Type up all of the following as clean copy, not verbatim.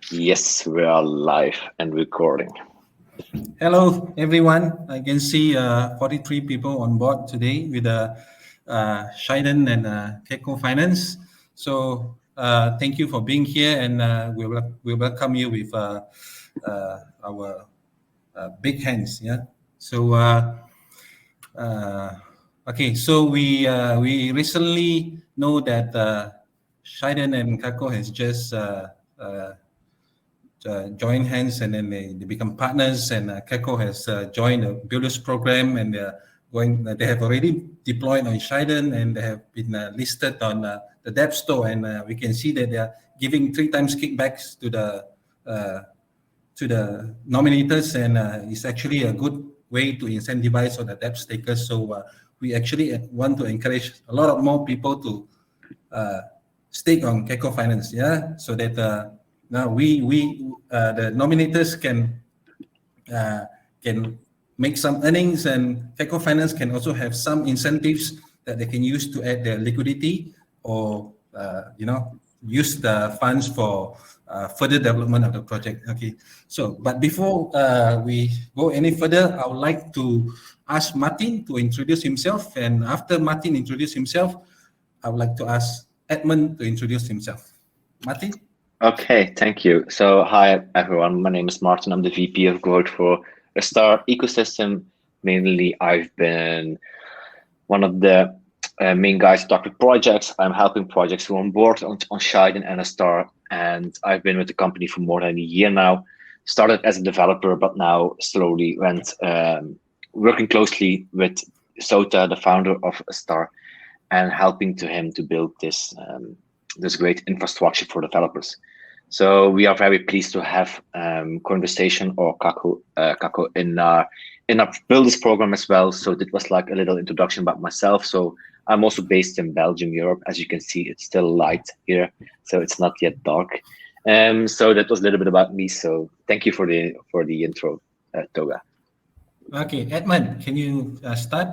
Yes, we are live and recording. Hello, everyone. I can see 43 people on board today with Scheiden and KACO Finance. So thank you for being here, and we welcome you with our big hands. Yeah. So okay. So we recently know that Scheiden and KACO has just join hands, and then they become partners, and KACO has joined the Builders program, and they have already deployed on Scheiden, and they have been listed on the dApp store, and we can see that they are giving 3 times kickbacks to the nominators, and it's actually a good way to incentivize all the dApp stakers. So we actually want to encourage a lot of more people to stake on KACO Finance, yeah, so that now the nominators can make some earnings, and KACO Finance can also have some incentives that they can use to add their liquidity, or use the funds for further development of the project. Okay, so but before we go any further, I would like to ask Maarten to introduce himself, and after Maarten introduce himself, I would like to ask Edmund to introduce himself. Maarten? Okay, thank you. So, hi everyone. My name is Maarten. I'm the VP of Growth for Astar ecosystem. Mainly, I've been one of the main guys talk with projects. I'm helping projects who are on board on Scheiden and Astar, and I've been with the company for more than a year now. Started as a developer, but now slowly went working closely with Sota, the founder of Astar, and helping him to build this great infrastructure for developers. So we are very pleased to have Coinversation or KACO in our builders program as well. So that was like a little introduction about myself. So I'm also based in Belgium, Europe. As you can see, it's still light here, so it's not yet dark. So that was a little bit about me. So thank you for the intro, Toga. Okay, Edmund, can you start?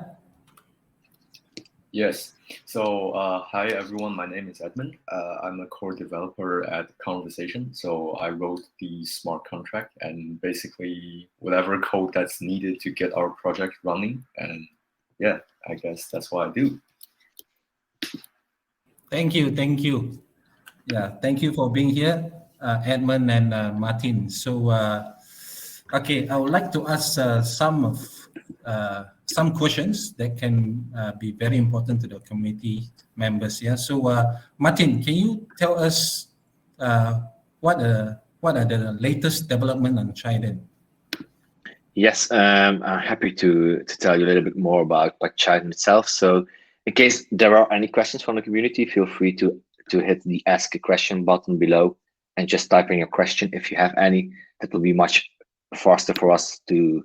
Yes. So hi everyone, my name is Edmund. I'm a core developer at Coinversation. So I wrote the smart contract and basically whatever code that's needed to get our project running. And yeah, I guess that's what I do. Thank you. Yeah, thank you for being here, Edmund and Maarten. So okay, I would like to ask some questions that can be very important to the community members. Yeah. So Maarten, can you tell us what are the latest development on Scheiden? Yes, I'm happy to tell you a little bit more about Scheiden itself. So in case there are any questions from the community, feel free to hit the ask a question button below and just type in your question if you have any. That will be much faster for us to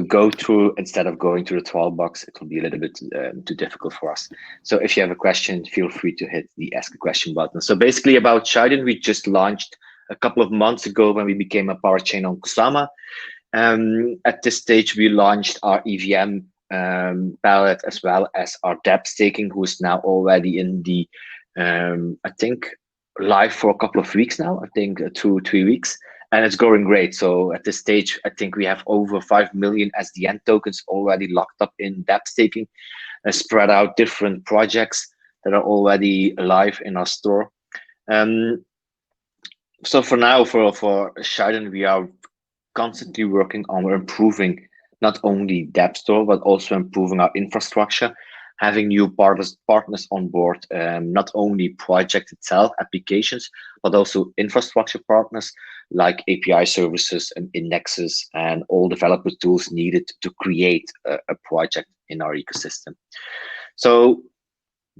go through instead of going to the 12 box. It will be a little bit too difficult for us. So if you have a question, feel free to hit the ask a question button. So basically about Scheiden, we just launched a couple of months ago when we became a Parachain on Kusama. At this stage, we launched our EVM ballot as well as our dApp staking, who is now already in the, I think, live for a couple of weeks now, I think 2 or 3 weeks, and it's going great. So at this stage, I think we have over 5 million SDN tokens already locked up in dApp staking, spread out different projects that are already live in our store. So for now, for Scheiden, we are constantly working on improving not only dApp store, but also improving our infrastructure, having new partners on board, not only project itself, applications, but also infrastructure partners like API services and indexes and all developer tools needed to create a project in our ecosystem. So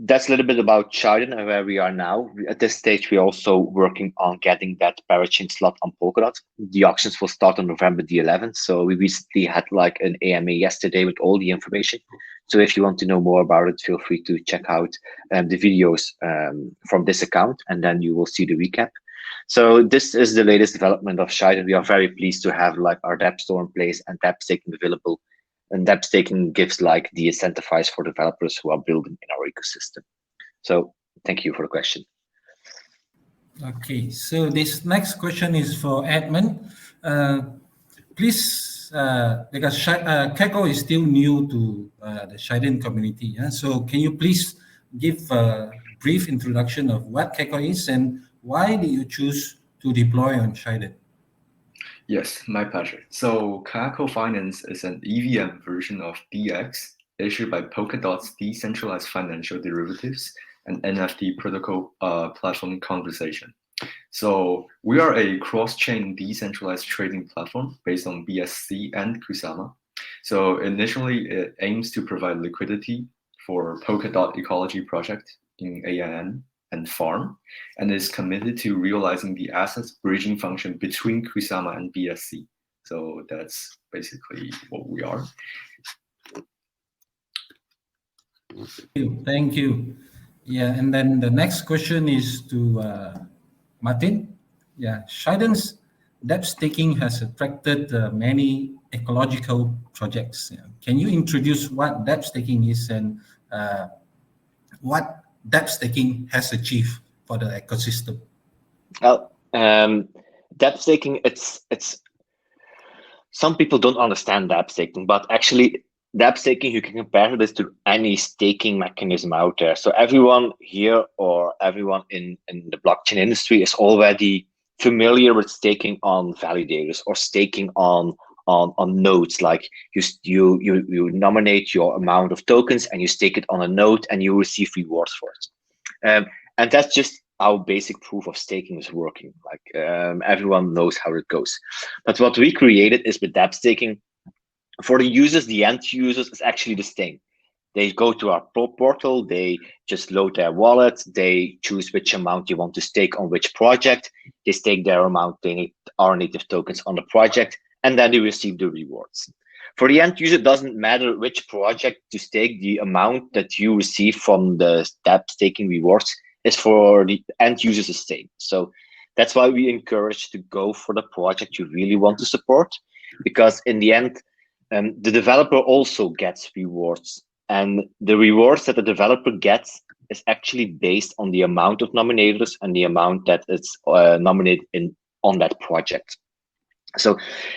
that's a little bit about Scheiden and where we are now. At this stage, we're also working on getting that Parachain slot on Polkadot. The auctions will start on November the 11th. So we recently had like an AMA yesterday with all the information. So if you want to know more about it, feel free to check out the videos from this account, and then you will see the recap. So this is the latest development of Scheiden. We are very pleased to have like our dApp store in place and dApp staking available. And dApp staking gives like the incentivize for developers who are building in our ecosystem. So thank you for the question. Okay, so this next question is for Edmund. Please, because KACO is still new to the Scheiden community, so can you please give a brief introduction of what KACO is and why did you choose to deploy on Scheiden? Yes, my pleasure. So KACO Finance is an EVM version of DEX issued by Polkadot's decentralized financial derivatives and NFT protocol platform Coinversation. So we are a cross-chain decentralized trading platform based on BSC and Kusama. So initially, it aims to provide liquidity for Polkadot ecology project in AIN and farm, and is committed to realizing the assets bridging function between Kusama and BSC. So that's basically what we are. Thank you. Yeah, and then the next question is to Maarten. Yeah, Scheiden's dApp staking has attracted many ecological projects. Yeah. Can you introduce what dApp staking is and what dApp staking has achieved for the ecosystem? Well, dApp staking, it's some people don't understand dApp staking, but actually dApp staking, you can compare this to any staking mechanism out there. So everyone here or everyone in the blockchain industry is already familiar with staking on validators or staking on nodes. Like you nominate your amount of tokens and you stake it on a node and you receive rewards for it. And that's just how basic proof of staking is working. Like everyone knows how it goes. But what we created is with dApp staking, for the users, the end users, is actually the same. They go to our portal, they just load their wallet, they choose which amount they want to stake on which project, they stake their amount, they need our native tokens on the project, and then they receive the rewards. For the end user, it doesn't matter which project to stake, the amount that you receive from the dApp staking rewards is for the end users the same. So that's why we encourage to go for the project you really want to support, because in the end, the developer also gets rewards, and the rewards that the developer gets is actually based on the amount of nominators and the amount that it's nominated on that project. So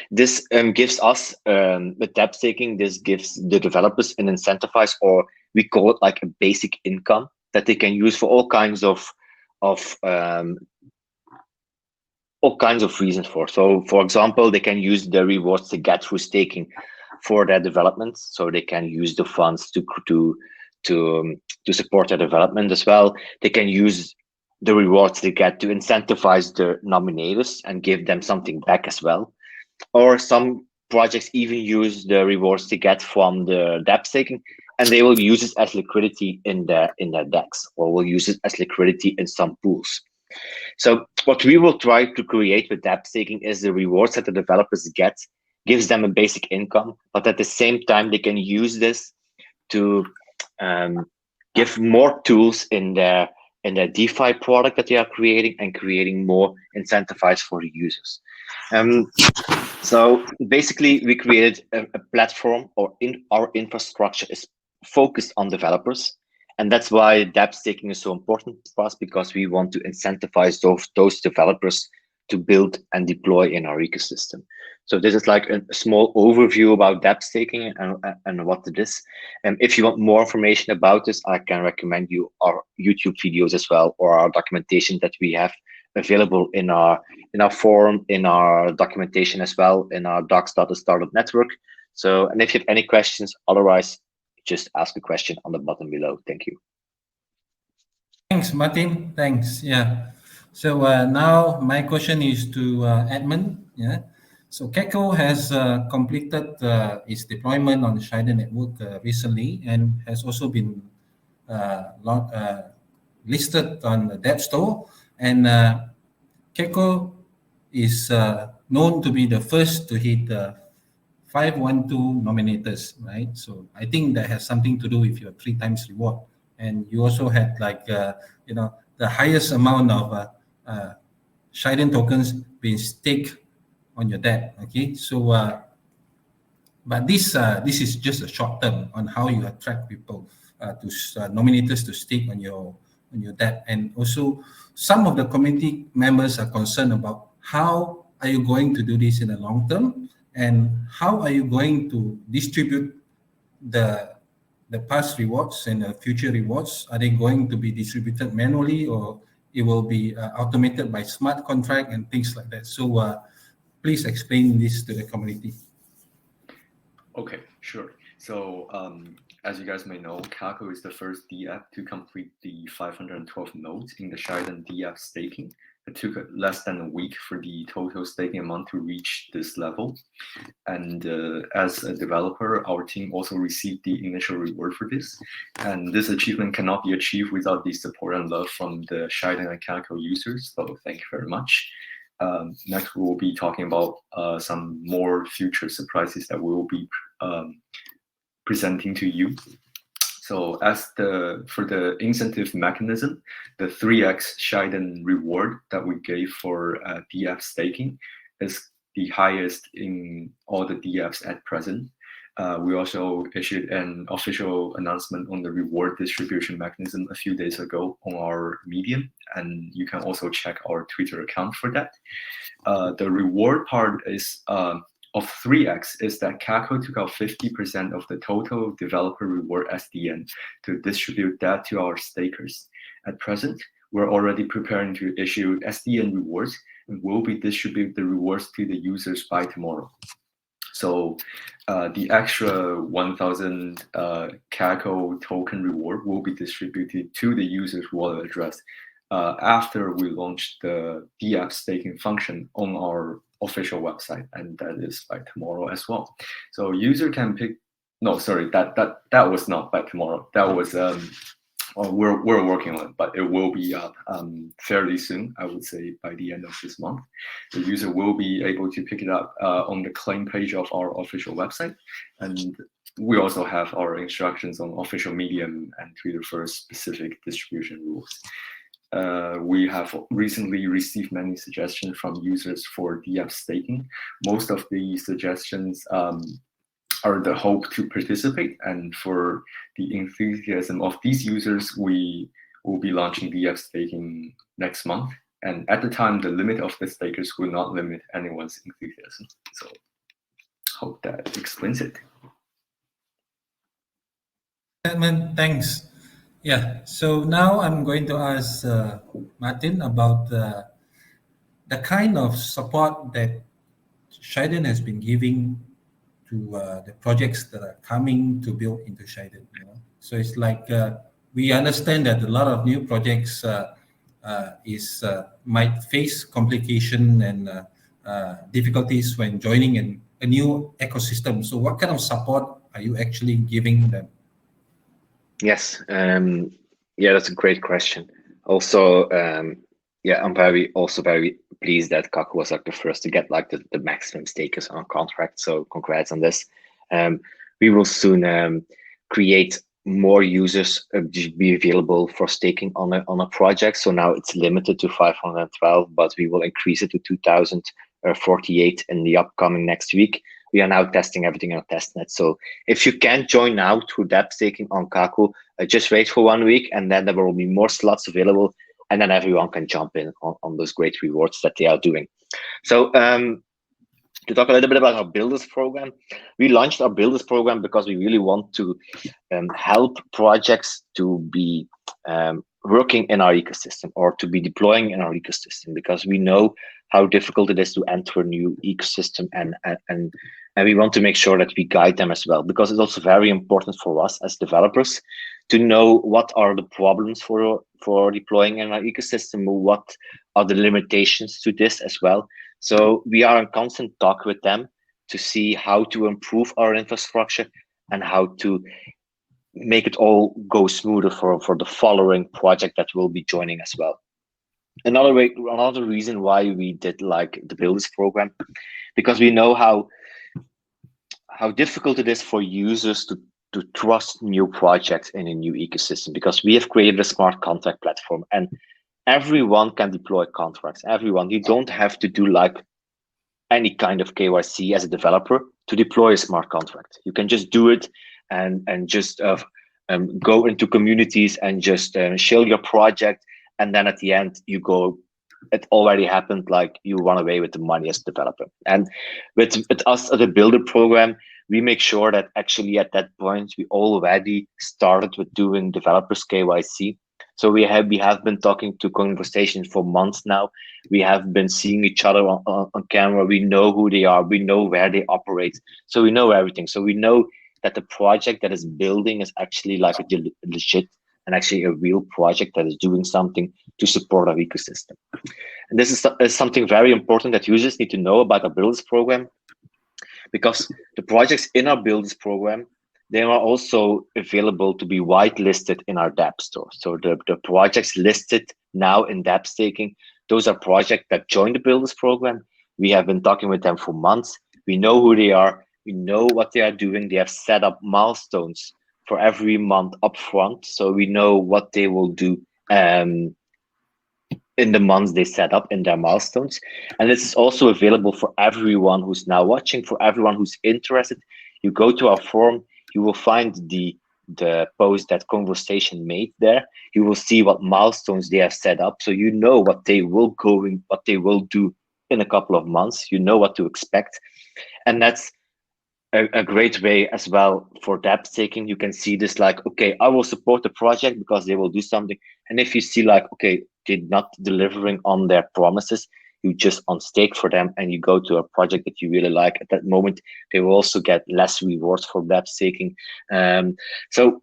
this gives us, with dApp staking, this gives the developers an incentivized, or we call it like a basic income that they can use for all kinds of reasons for. So for example, they can use the rewards they get through staking for their development, so they can use the funds to support their development as well. They can use the rewards they get to incentivize the nominators and give them something back as well. Or some projects even use the rewards they get from the dApp staking, and they will use it as liquidity in their DEX, or will use it as liquidity in some pools. So what we will try to create with dApp staking is the rewards that the developers get gives them a basic income, but at the same time, they can use this to give more tools in their DeFi product that they are creating, and creating more incentivized for the users. So basically, we created a platform, or our infrastructure is focused on developers. And that's why dApp staking is so important for us, because we want to incentivize those developers to build and deploy in our ecosystem. So this is like a small overview about dApp staking and what it is. And if you want more information about this, I can recommend you our YouTube videos as well, or our documentation that we have available in our forum, in our documentation as well, in our docs.astar Network. So, and if you have any questions, otherwise, just ask a question on the button below. Thank you. Thanks, Maarten. Thanks. Yeah. So now my question is to Edmund. Yeah. So KACO has completed its deployment on the Shiden Network recently, and has also been listed on the dApp store. And KACO is known to be the first to hit 512 nominators, right? So I think that has something to do with your 3 times reward. And you also had like, the highest amount of Scheiden tokens being staked on your dApp, okay? So, but this is just a short term on how you attract people, nominators to stake on your your dApp. And also, some of the community members are concerned about how are you going to do this in the long term, and how are you going to distribute the past rewards and the future rewards? Are they going to be distributed manually, or it will be automated by smart contract and things like that? So please explain this to the community. Okay, sure. So as you guys may know, KACO is the first dApp to complete the 512 nodes in the Scheiden dApp staking. It took less than a week for the total staking amount to reach this level. And as a developer, our team also received the initial reward for this. And this achievement cannot be achieved without the support and love from the Scheiden and KACO users. So thank you very much. Next, we will be talking about some more future surprises that we will be presenting to you. So for the incentive mechanism, the 3x Scheiden reward that we gave for dApp staking is the highest in all the dApps at present. We also issued an official announcement on the reward distribution mechanism a few days ago on our Medium, and you can also check our Twitter account for that. The reward part is of 3x is that KACO took out 50% of the total developer reward SDN to distribute that to our stakers. At present, we're already preparing to issue SDN rewards, and we'll be distributing the rewards to the users by tomorrow. So the extra 1,000 KACO token reward will be distributed to the user's wallet address after we launch the dApp staking function on our official website, and that is by tomorrow as well. So user can pick. No, sorry, that was not by tomorrow. That was we're working on it, but it will be up fairly soon. I would say by the end of this month, the user will be able to pick it up on the claim page of our official website, and we also have our instructions on official Medium and Twitter for specific distribution rules. We have recently received many suggestions from users for dApp staking. Most of the suggestions are the hope to participate, and for the enthusiasm of these users, we will be launching dApp staking next month. And at the time, the limit of the stakers will not limit anyone's enthusiasm. So hope that explains it. Edmund, thanks. Yeah, so now I'm going to ask Maarten about the kind of support that Scheiden has been giving to the projects that are coming to build into Scheiden. You know? So it's like we understand that a lot of new projects might face complication and difficulties when joining a new ecosystem. So what kind of support are you actually giving them? Yes, yeah, that's a great question. Also, yeah, I'm very pleased that KACO was like the first to get like the maximum stakers on contract. So congrats on this. We will soon create more users be available for staking on a project. So now it's limited to 512, but we will increase it to 2,048 in the upcoming next week. We are now testing everything on testnet. So if you can't join now through dApp staking on KACO, just wait for 1 week, and then there will be more slots available, and then everyone can jump in on those great rewards that they are doing. So to talk a little bit about our builders program, we launched our builders program because we really want to help projects to be working in our ecosystem, or to be deploying in our ecosystem, because we know how difficult it is to enter a new ecosystem, and we want to make sure that we guide them as well, because it's also very important for us as developers to know what are the problems for deploying in our ecosystem, what are the limitations to this as well. So we are in constant talk with them to see how to improve our infrastructure and how to make it all go smoother for the following project that will be joining as well. Another reason why we did like the builders program, because we know how difficult it is for users to trust new projects in a new ecosystem, because we have created a smart contract platform and everyone can deploy contracts. Everyone, you don't have to do like any kind of KYC as a developer to deploy a smart contract. You can just do it and just go into communities and just show your project, and then at the end you go, it already happened, like you run away with the money as a developer. And with us as a builder program, we make sure that actually at that point we already started with doing developers KYC. So we have been talking to Coinversation for months now. We have been seeing each other on camera. We know who they are. We know where they operate. So we know everything. So we know that the project that is building is actually like a legit and actually a real project that is doing something to support our ecosystem. And this is something very important that users need to know about our builders program, because the projects in our builders program, they are also available to be whitelisted in our dApp store. So the projects listed now in dApp staking, those are projects that join the builders program. We have been talking with them for months. We know who they are. We know what they are doing. They have set up milestones for every month upfront, so we know what they will do in the months they set up in their milestones. And this is also available for everyone who's now watching, for everyone who's interested. You go to our forum, you will find the post that Coinversation made there. You will see what milestones they have set up, so you know what they will do in a couple of months. You know what to expect, and that's a great way as well for dApp staking. You can see this like, okay, I will support the project because they will do something. And if you see like, okay, they're not delivering on their promises, you just unstake for them and you go to a project that you really like. At that moment, they will also get less rewards for dApp staking. So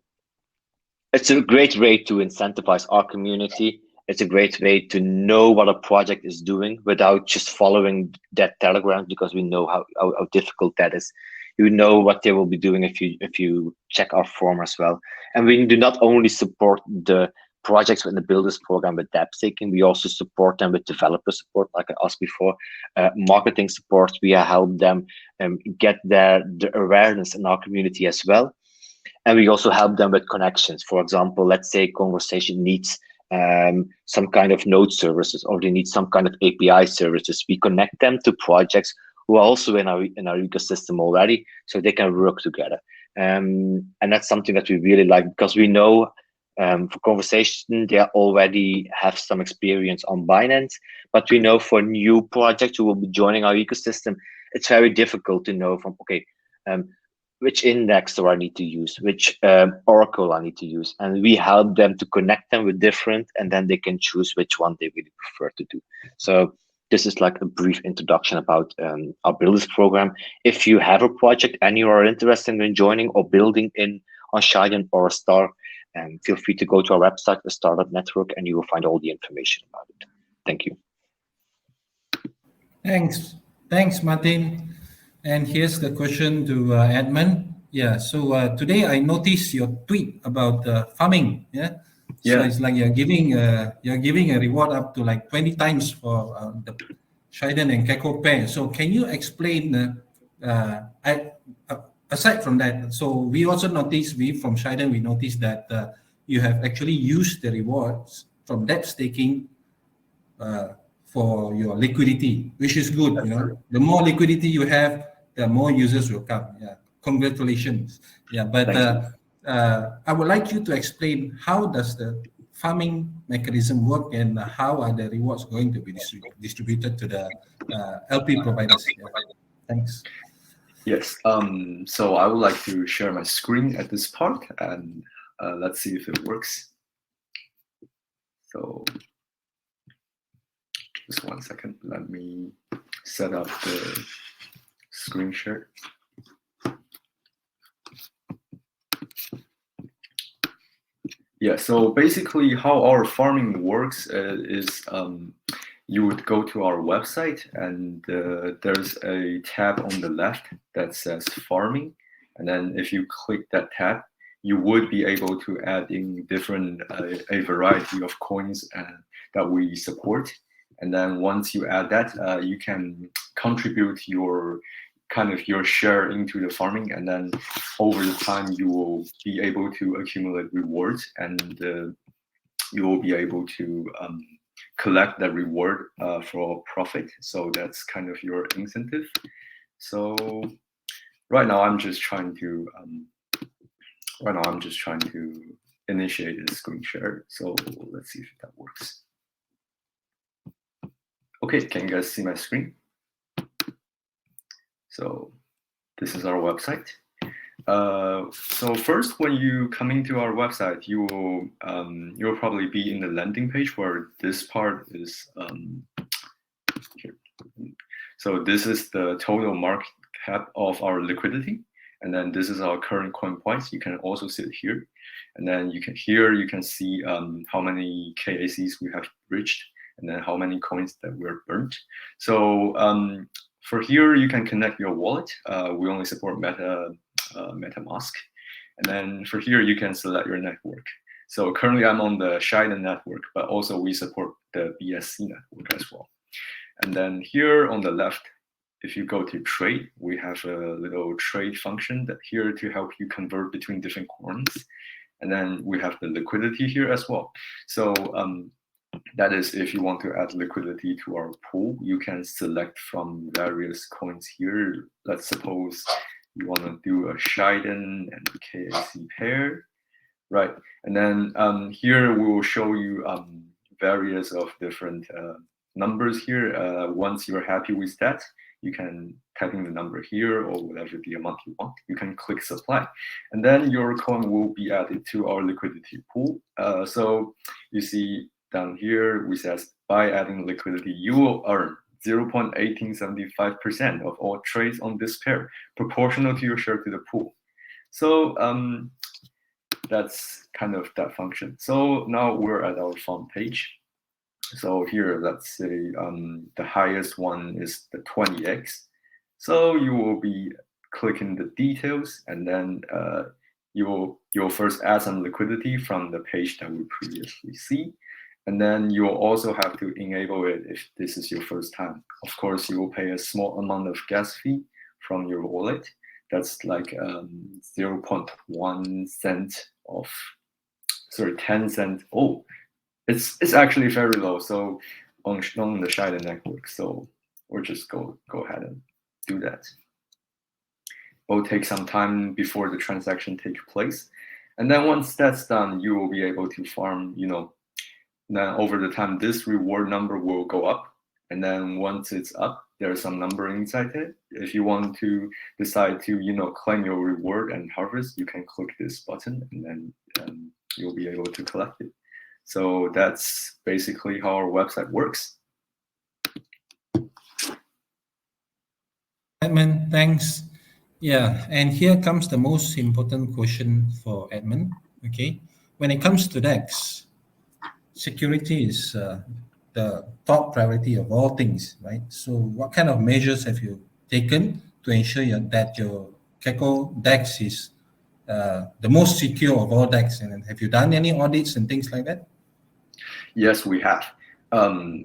it's a great way to incentivize our community. It's a great way to know what a project is doing without just following that Telegram, because we know how difficult that is. You know what they will be doing if you check our forum as well. And we do not only support the projects in the builders program with dApp staking, we also support them with developer support, like I asked before, marketing support. We help them get the awareness in our community as well. And we also help them with connections. For example, let's say Coinversation needs some kind of node services, or they need some kind of API services. We connect them to projects who are also in our ecosystem already, so they can work together. And that's something that we really like, because we know for Coinversation, they already have some experience on Binance, but we know for new projects who will be joining our ecosystem, it's very difficult to know from, okay, which index do I need to use, which oracle I need to use, and we help them to connect them with different, and then they can choose which one they really prefer to do. So this is like a brief introduction about our builders program. If you have a project and you are interested in joining or building on Scheiden or Astar, feel free to go to our website, Astar Network, and you will find all the information about it. Thank you. Thanks, Maarten. And here's the question to Edmund. Yeah, so today I noticed your tweet about farming. Yeah. So it's like you're giving a reward up to like 20 times for the Scheiden and KACO pair. So can you explain? Aside from that, so we also noticed, from Scheiden, we noticed that you have actually used the rewards from dApp staking for your liquidity, which is good. You know, the more liquidity you have, the more users will come. Yeah, congratulations. Yeah, but I would like you to explain, how does the farming mechanism work, and how are the rewards going to be distributed to the LP providers? Yeah. Thanks. Yes. So I would like to share my screen at this part, and let's see if it works. So just 1 second. Let me set up the screen share. Yeah, so basically how our farming works is you would go to our website, and there's a tab on the left that says farming. And then if you click that tab, you would be able to add in different, a variety of coins that we support. And then once you add that, you can contribute your share into the farming, and then over the time you will be able to accumulate rewards, and you will be able to collect that reward for profit. So that's kind of your incentive. So right now I'm just trying to right now I'm just trying to initiate the screen share. So let's see if that works. Okay, can you guys see my screen? So this is our website. So first, when you come into our website, you'll probably be in the landing page where this part is here. So this is the total market cap of our liquidity, and then this is our current coin price. You can also see it here, and then you can see how many KACs we have reached, and then how many coins that were burnt. So for here, you can connect your wallet. We only support MetaMask. And then for here, you can select your network. So currently I'm on the Shiden network, but also we support the BSC network as well. And then here on the left, if you go to trade, we have a little trade function that here to help you convert between different coins. And then we have the liquidity here as well. So that is, if you want to add liquidity to our pool, you can select from various coins here. Let's suppose you want to do a Scheiden and KAC pair, right? And then here we will show you various of different numbers here. Once you're happy with that, you can type in the number here or whatever the amount you want. You can click supply, and then your coin will be added to our liquidity pool. So you see down here, we says by adding liquidity, you will earn 0.1875% of all trades on this pair, proportional to your share to the pool. So that's kind of that function. So now we're at our fund page. So here, let's say the highest one is the 20x. So you will be clicking the details, and then you'll first add some liquidity from the page that we previously see. And then you'll also have to enable it if this is your first time. Of course, you will pay a small amount of gas fee from your wallet. That's like 0.1 cent of, sorry, 10 cents. Oh, it's actually very low. So on the Scheiden network. So we'll just go ahead and do that. It will take some time before the transaction takes place. And then once that's done, you will be able to farm, then over the time, this reward number will go up. And then once it's up, there's some number inside it. If you want to decide to, claim your reward and harvest, you can click this button, and then you'll be able to collect it. So that's basically how our website works. Edmund, thanks. Yeah, and here comes the most important question for Edmund. Okay, when it comes to DEX, security is the top priority of all things, right? So what kind of measures have you taken to ensure that your KACO DEX is the most secure of all DEX? And have you done any audits and things like that? Yes, we have.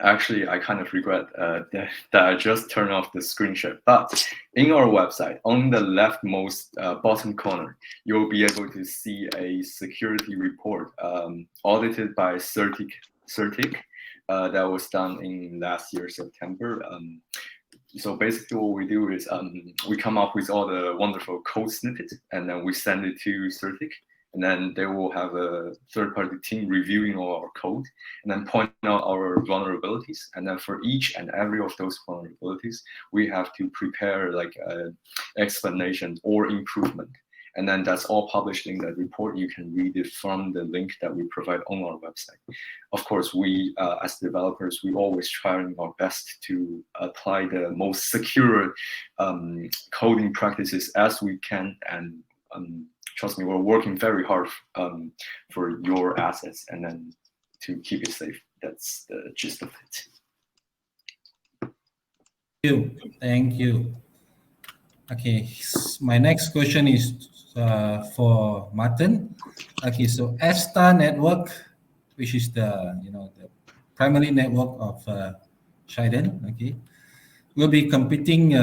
Actually, I kind of regret that I just turned off the screen share. But in our website, on the leftmost bottom corner, you'll be able to see a security report audited by Certic. That was done in last year, September. So basically what we do is we come up with all the wonderful code snippets, and then we send it to Certic. And then they will have a third-party team reviewing all our code and then point out our vulnerabilities. And then for each and every of those vulnerabilities, we have to prepare like an explanation or improvement. And then that's all published in that report. You can read it from the link that we provide on our website. Of course, we, as developers, we always try our best to apply the most secure coding practices as we can. And trust me, we're working very hard for your assets and then to keep it safe. That's the gist of it. Thank you. Okay, my next question is for Maarten. Okay, so Astar Network, which is the the primary network of Scheiden, okay, will be competing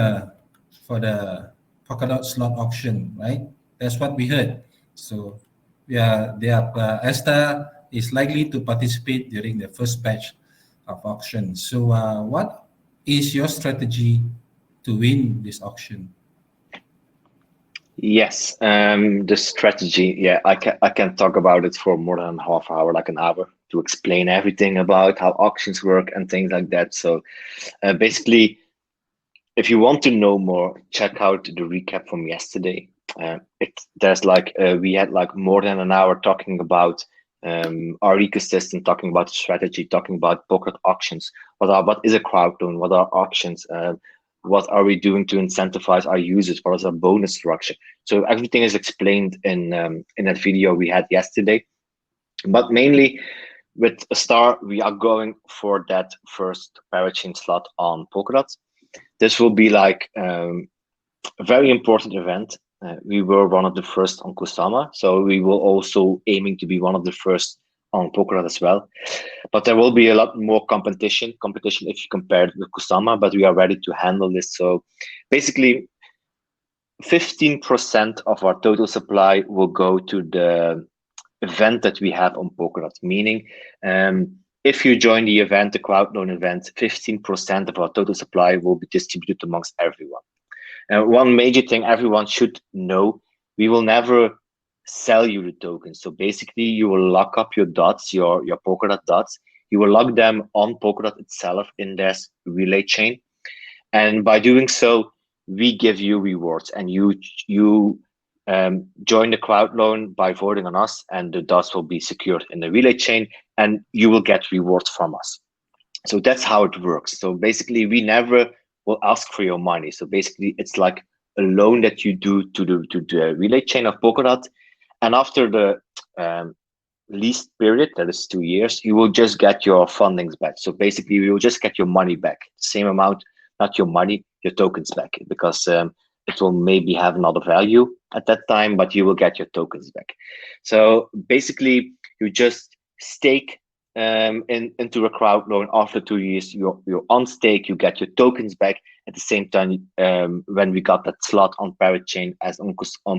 for the Polkadot slot auction, right? That's what we heard. So Astar is likely to participate during the first batch of auction. So what is your strategy to win this auction? Yes, the strategy. Yeah, I can talk about it for more than half hour, like an hour, to explain everything about how auctions work and things like that. So basically, if you want to know more, check out the recap from yesterday. There's like we had like more than an hour talking about our ecosystem, talking about the strategy, talking about Polkadot auctions. What is a crowd loan? What are auctions? What are we doing to incentivize our users? What is our bonus structure? So everything is explained in that video we had yesterday. But mainly with Astar, we are going for that first Parachain slot on Polkadot. This will be like a very important event. We were one of the first on Kusama, so we will also aiming to be one of the first on Polkadot as well. But there will be a lot more competition if you compare it with Kusama, but we are ready to handle this. So basically 15% of our total supply will go to the event that we have on Polkadot, meaning if you join the event, the crowd loan event, 15% of our total supply will be distributed amongst everyone. And one major thing everyone should know, we will never sell you the tokens. So basically you will lock up your dots, your Polkadot dots. You will lock them on Polkadot itself in their relay chain. And by doing so, we give you rewards, and you join the crowd loan by voting on us, and the dots will be secured in the relay chain, and you will get rewards from us. So that's how it works. So basically, we never will ask for your money. So basically, it's like a loan that you do to the relay chain of Polkadot, and after the lease period, that is 2 years, you will just get your fundings back. So basically, you will just get your money back, same amount, not your money, your tokens back, because it will maybe have another value at that time, but you will get your tokens back. So basically, you just stake into a crowd loan. After 2 years, you're on stake, you get your tokens back. At the same time, when we got that slot on Parachain as on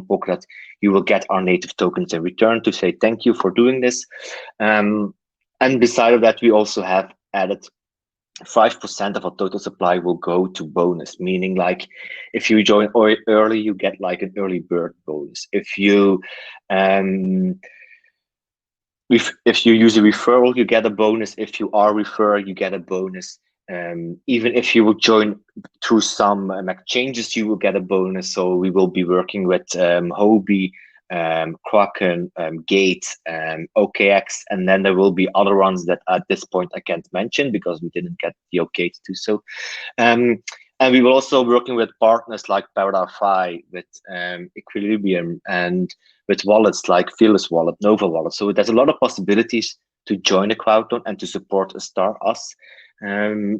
Polkadot, you will get our native tokens in return to say thank you for doing this. And beside of that, we also have added 5% of our total supply will go to bonus, meaning like if you join early, you get like an early bird bonus. If you if you use a referral, you get a bonus. If you are referred, you get a bonus. Even if you will join through some exchanges, you will get a bonus. So we will be working with Hobie, Kraken, Gate, OKX, and then there will be other ones that at this point I can't mention because we didn't get the okay to do so. And we will also working with partners like Parachain, with Equilibrium, and with wallets like Fearless Wallet, Nova Wallet. So there's a lot of possibilities to join the crowd loan and to support us.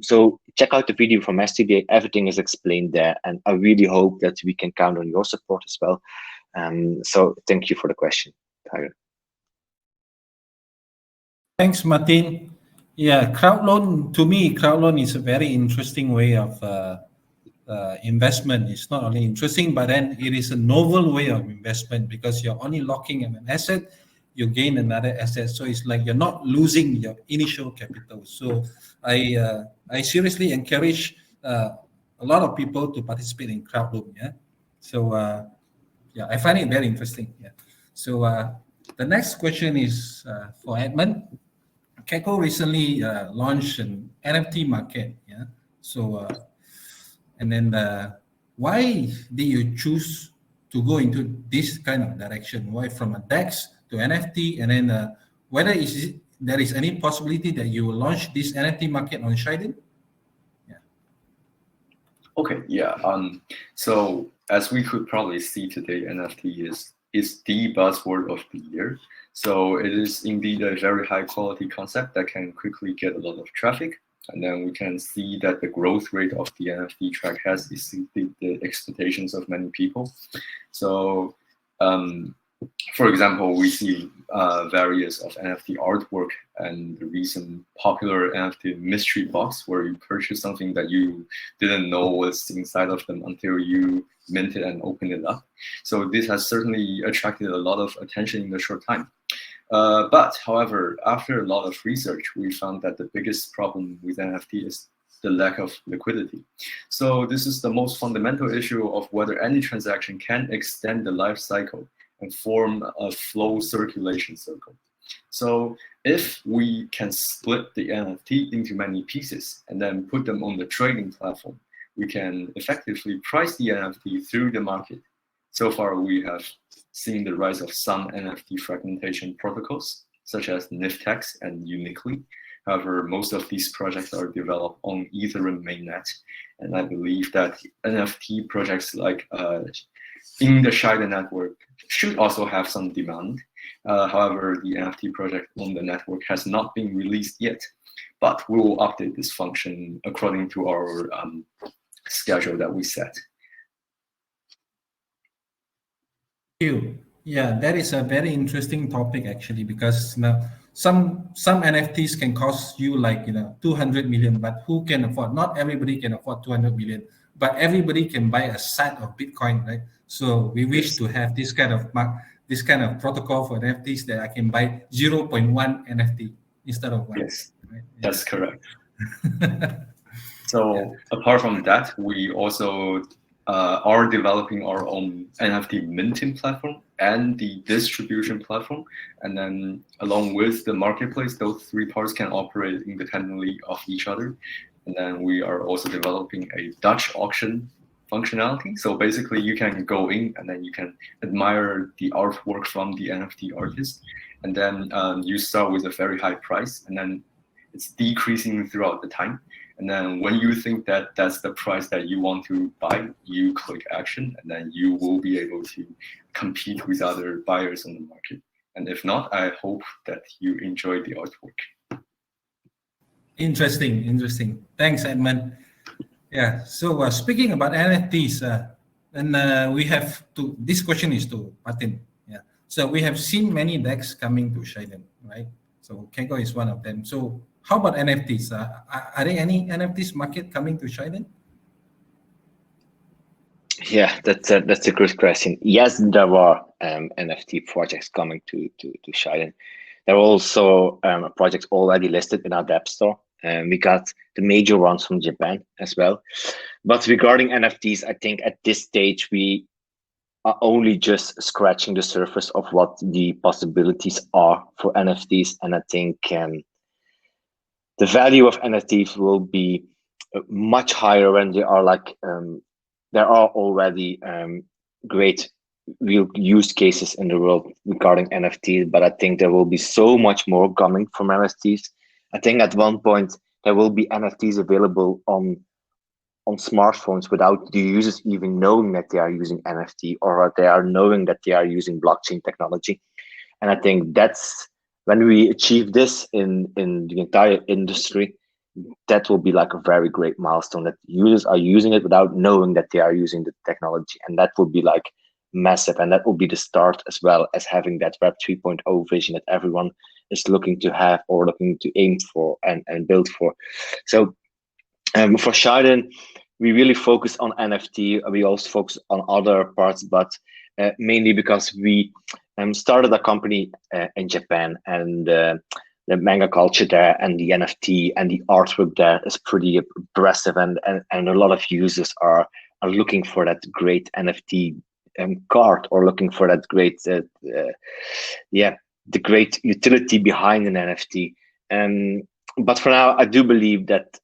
So check out the video from yesterday. Everything is explained there, and I really hope that we can count on your support as well. So thank you for the question, Tyler. Thanks, Maarten. Yeah, crowd loan, to me, crowd loan is a very interesting way of investment. It's not only interesting, but then it is a novel way of investment because you're only locking in an asset, you gain another asset. So it's like you're not losing your initial capital. So I seriously encourage a lot of people to participate in crowd loan. Yeah. So yeah, I find it very interesting. Yeah. So the next question is for Edmund. KACO recently launched an NFT market. Yeah. So and then why did you choose to go into this kind of direction? Why from a DEX to NFT, and then whether there is any possibility that you will launch this NFT market on Scheiden? Yeah. Okay. Yeah. So as we could probably see today, NFT is the buzzword of the year. So it is indeed a very high quality concept that can quickly get a lot of traffic. And then we can see that the growth rate of the NFT track has exceeded the expectations of many people. So, for example, we see various of NFT artwork and the recent popular NFT mystery box where you purchase something that you didn't know was inside of them until you mint it and open it up. So this has certainly attracted a lot of attention in a short time. But however, after a lot of research, we found that the biggest problem with NFT is the lack of liquidity. So this is the most fundamental issue of whether any transaction can extend the life cycle and form a flow circulation circle. So if we can split the NFT into many pieces and then put them on the trading platform, we can effectively price the NFT through the market. So far, we have seen the rise of some NFT fragmentation protocols, such as Nfps and Uniquely. However, most of these projects are developed on Ethereum mainnet, and I believe that NFT projects like in the Shiden network should also have some demand. However, the NFT project on the network has not been released yet, but we will update this function according to our schedule that we set. Thank you. Yeah, that is a very interesting topic actually, because now some NFTs can cost you like 200 million, but who can afford? Not everybody can afford 200 million, but everybody can buy a set of Bitcoin, right? So we wish to have this kind of protocol for NFTs that I can buy 0.1 NFT instead of 1. Yes, right? That's correct. So apart from that, we also are developing our own NFT minting platform and the distribution platform. And then along with the marketplace, those three parts can operate independently of each other. And then we are also developing a Dutch auction functionality. So basically you can go in and then you can admire the artwork from the NFT artist. And then you start with a very high price, and then it's decreasing throughout the time. And then when you think that that's the price that you want to buy, you click action, and then you will be able to compete with other buyers on the market. And if not, I hope that you enjoy the artwork. Interesting. Thanks, Edmund. Yeah. So speaking about NFTs, and we have to. This question is to Maarten. Yeah. So we have seen many DEX coming to Scheiden, right? So KACO is one of them. So how about NFTs? Are there any NFTs market coming to Scheiden? Yeah, that's a good question. Yes, there are NFT projects coming to Scheiden. There are also projects already listed in our dApp store. We got the major ones from Japan as well. But regarding NFTs, I think at this stage we are only just scratching the surface of what the possibilities are for NFTs. And I think the value of NFTs will be much higher when they are like, there are already great real use cases in the world regarding NFTs, but I think there will be so much more coming from NFTs. I think at one point there will be NFTs available on smartphones without the users even knowing that they are using NFT, or they are knowing that they are using blockchain technology. And I think that's when we achieve this in the entire industry, that will be like a very great milestone, that users are using it without knowing that they are using the technology. And that will be like massive. And that will be the start as well as having that Web 3.0 vision that everyone is looking to have or looking to aim for and build for. So for Scheiden, we really focus on NFT. We also focus on other parts, but mainly because we started a company in Japan, and the manga culture there and the NFT and the artwork there is pretty impressive, and a lot of users are looking for that great NFT card, or looking for that great the great utility behind an NFT. But for now, I do believe that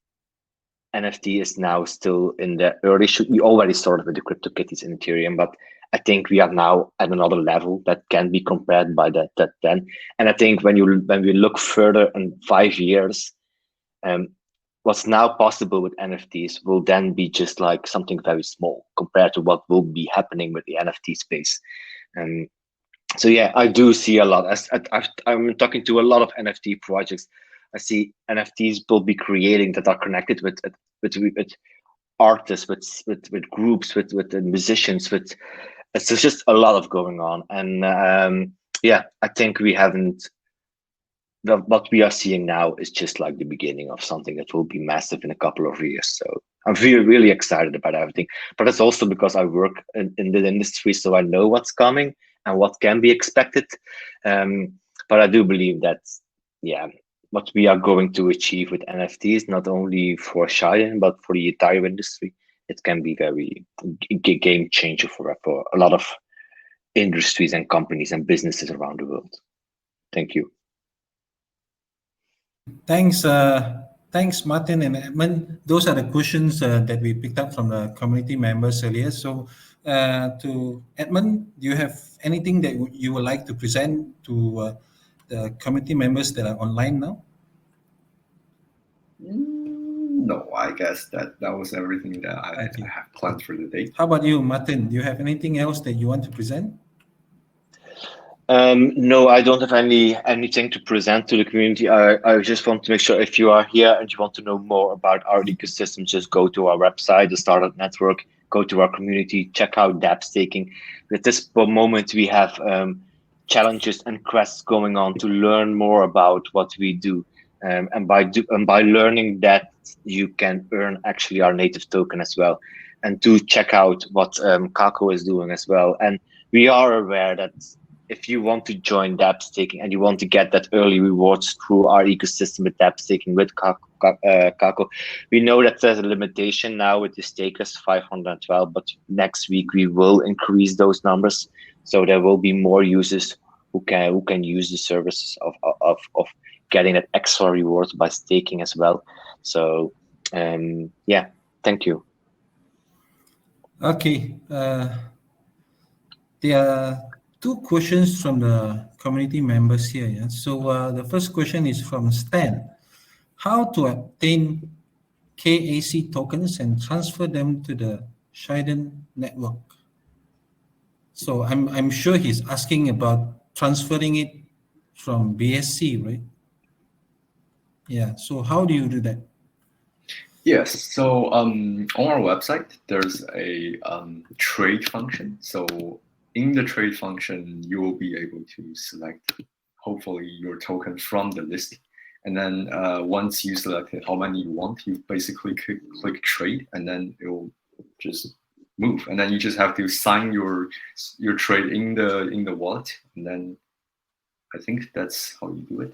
NFT is now still in the early shoot. We already started with the CryptoKitties in Ethereum, but I think we are now at another level that can be compared by that then. And I think when we look further in 5 years, what's now possible with NFTs will then be just like something very small compared to what will be happening with the NFT space. So yeah, I do see a lot. I'm talking to a lot of NFT projects. I see NFTs will be creating that are connected with artists, with groups, with the musicians, it's just a lot of going on. And I think we haven't. What we are seeing now is just like the beginning of something that will be massive in a couple of years. So I'm really excited about everything. But it's also because I work in the industry, so I know what's coming and what can be expected. But I do believe that, what we are going to achieve with NFTs, not only for Scheiden, but for the entire industry. It can be very game changer for a lot of industries and companies and businesses around the world. Thank you. Thanks, thanks, Maarten and Edmund. Those are the questions that we picked up from the community members earlier. So, to Edmund, do you have anything that you would like to present to the community members that are online now? No, I guess that was everything that I have planned for the day. How about you, Maarten? Do you have anything else that you want to present? No, I don't have anything to present to the community. I just want to make sure if you are here and you want to know more about our ecosystem, just go to our website, the Astar Network, go to our community, check out dApp staking. At this moment, we have challenges and quests going on to learn more about what we do. And by learning that, you can earn actually our native token as well. And do check out what KACO is doing as well. And we are aware that if you want to join dApp staking and you want to get that early rewards through our ecosystem with dApp staking with KACO, we know that there's a limitation now with the stakers 512, but next week we will increase those numbers, so there will be more users who can use the services of getting that extra rewards by staking as well. So yeah, thank you. Okay, there are two questions from the community members here. Yeah? So the first question is from Stan. How to obtain KAC tokens and transfer them to the Shiden network? So I'm sure he's asking about transferring it from BSC, right? Yeah, so how do you do that? Yes, so on our website, there's a trade function. So in the trade function, you will be able to select, hopefully, your token from the list. And then once you selected how many you want, you basically click trade, and then it will just move. And then you just have to sign your trade in the wallet. And then I think that's how you do it.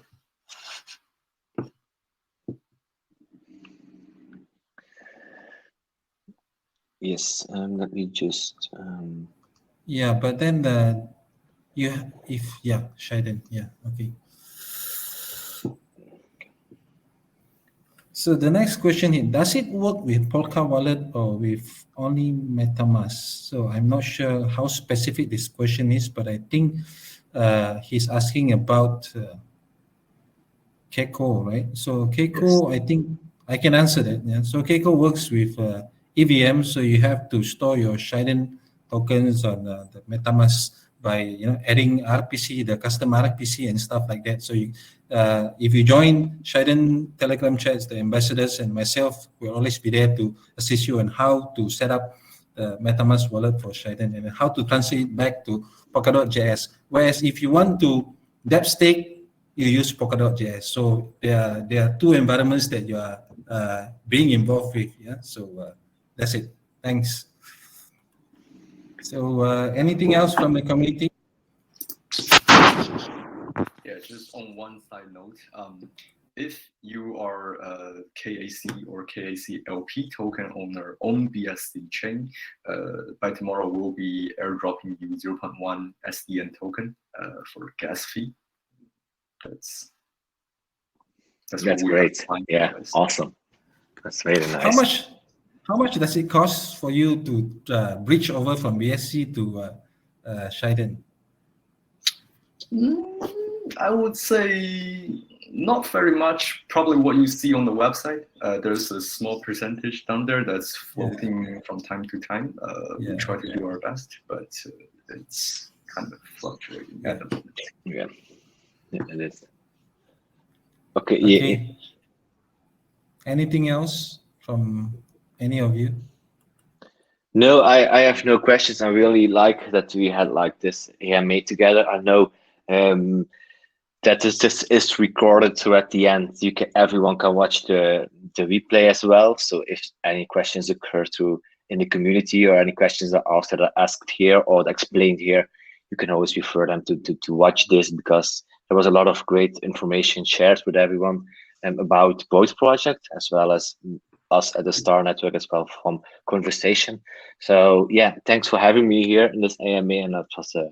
Yes, let me just. Yeah, but then Scheiden, yeah, okay. So the next question here, does it work with Polka wallet or with only MetaMask? So I'm not sure how specific this question is, but I think he's asking about KACO, right? So KACO, yes. I think I can answer that. Yeah. So KACO works with EVM, so you have to store your Scheiden tokens on the MetaMask by adding RPC, the custom RPC and stuff like that. So if you join Scheiden Telegram chats, the ambassadors and myself will always be there to assist you on how to set up the MetaMask wallet for Scheiden and how to transfer it back to Polkadot.js. Whereas if you want to dApp stake, you use Polkadot.js. So there are two environments that you are being involved with. Yeah. So that's it. Thanks. So anything else from the community? Yeah, just on one side note, if you are a KAC or KAC LP token owner on BSC chain, by tomorrow we'll be airdropping you 0.1 SDN token for gas fee. That's great. Yeah, awesome. That's really nice. How much does it cost for you to bridge over from BSC to Scheiden? I would say not very much. Probably what you see on the website. There's a small percentage down there that's floating from time to time. We try to do our best, but it's kind of fluctuating at the moment. Yeah, it is. Okay. Yeah. Anything else from any of you? No, I have no questions. I really like that we had like this here made together. I know that this is recorded, so at the end everyone can watch the replay as well. So if any questions occur in the community or any questions are asked here or explained here, you can always refer them to watch this, because there was a lot of great information shared with everyone about both projects, as well as us at the Astar Network as well from Coinversation. So yeah, thanks for having me here in this AMA, and it was a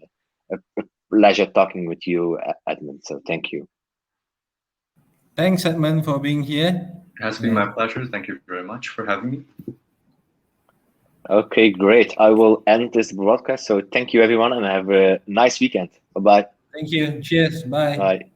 pleasure talking with you, Edmund. So thank you. Thanks, Edmund, for being here. It has been my pleasure. Thank you very much for having me. Okay, great. I will end this broadcast. So thank you, everyone, and have a nice weekend. Bye-bye. Thank you. Cheers. Bye. Bye.